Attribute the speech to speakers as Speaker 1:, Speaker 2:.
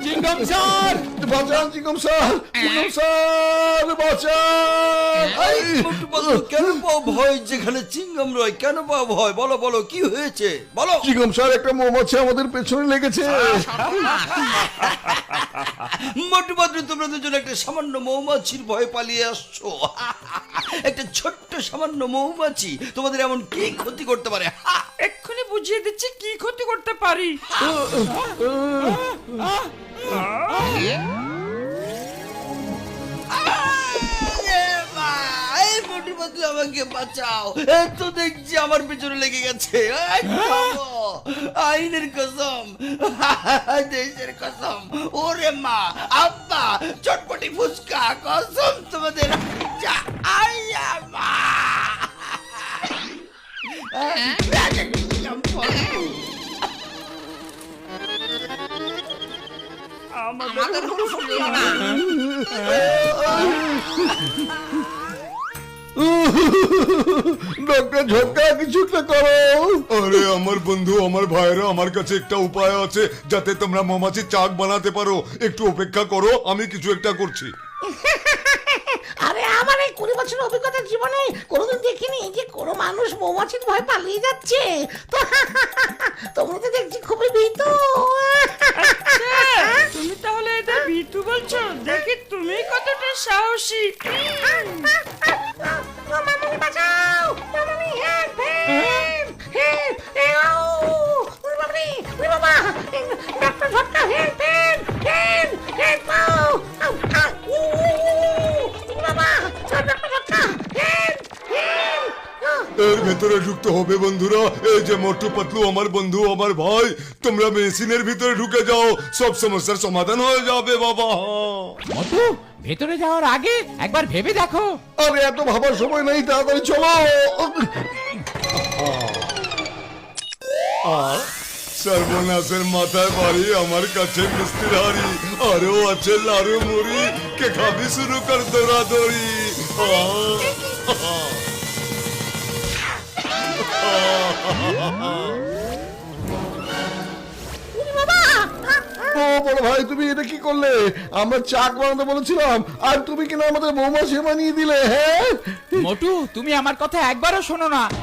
Speaker 1: চিংগাম sir,
Speaker 2: বাঁচান Chingam sir, Chingam sir বাঁচান। এই,
Speaker 3: মোটু পাতলু, কেন পাও ভয়? যেখানে চিংগাম রয় কেন পাও ভয়? বলো বলো, কি হয়েছে বলো।
Speaker 2: চিঙ্গম স্যার, একটা মৌমাছি আমাদের পেছনে লেগেছে।
Speaker 3: মোটু পাতলু, তোমরা দুজন একটা সামান্য মৌমাছির ভয়ে পালিয়ে আসছো। একটা ছোট্ট সামান্য মৌমাছি তোমাদের এমন কি ক্ষতি করতে পারে?
Speaker 1: এক্ষুনি বুঝিয়ে দিচ্ছি কি ক্ষতি করতে পারি।
Speaker 3: এই মোটু পাতলু, আমাকে বাঁচাও। এই তো দেখছি আমার পেছনে লেগে গেছে। এই বাবা, আইনের কসম, দেশের কসম, ওরে মা, আব্বা, চটপটি ফুচকা, কসম তোমাদের। আইয়া মা,
Speaker 1: আমাদের কোনো ফুটিও না।
Speaker 2: ডক্টর ঝটকা, কিছু একটা করো।
Speaker 4: আরে আমার বন্ধু, আমার ভাইরা, আমার কাছে একটা উপায় আছে যাতে তোমরা মৌমাছির চাক বানাতে পারো। একটু অপেক্ষা করো, আমি কিছু একটা করছি।
Speaker 5: আরে আমার এই 20 বছরের অভিজ্ঞতা জীবনে কোনোদিন দেখিনি যে কোনো মানুষ মৌমাছির ভয় পালিয়ে যাচ্ছে। তো তোমরা তো দেখছি খুবই ভীতু।
Speaker 1: তুমি তাহলে এদের ভীতু বলছো? দেখি তুমি কতটা সাহসী।
Speaker 5: মামনি বাঁচাও, মামনি হেল্প হেল্প হেল্প। ওরে বাবারে, ওরে বাবা, doctor Jhatka help help help help. বাবা, ডক্টর ঝটকা হেল্প হেল্প।
Speaker 4: এর ভেতরে ঢুকতে হবে বন্ধুরা। এই যে মোটু পাতলু আমার বন্ধু, আমার ভাই, তোমরা মেশিনের ভিতরে ঢুকে যাও, সব সমস্যার সমাধান হয়ে যাবে বাবা।
Speaker 6: মটু, ভেতরে যাওয়ার আগে একবার ভেবে দেখো।
Speaker 2: আরে এত ভাবার সময় নেই, তাড়াতাড়ি চলো।
Speaker 4: সর্বনাশের মাথায় বাড়ি, আমার কাছে মিষ্টির হাড়ি, আরো আছে লাড়ু মুড়ি, কে খাবি শুরু কর দৌড়াদৌড়ি।
Speaker 2: ও বড় ভাই, তুমি এটা কি করলে? আমরা চাক বানাতে বলেছিলাম আর তুমি কিনা আমাদের মৌমাছি বানিয়ে দিলে। হ্যাঁ,
Speaker 6: মটু, তুমি আমার কথা একবারও শোনো না।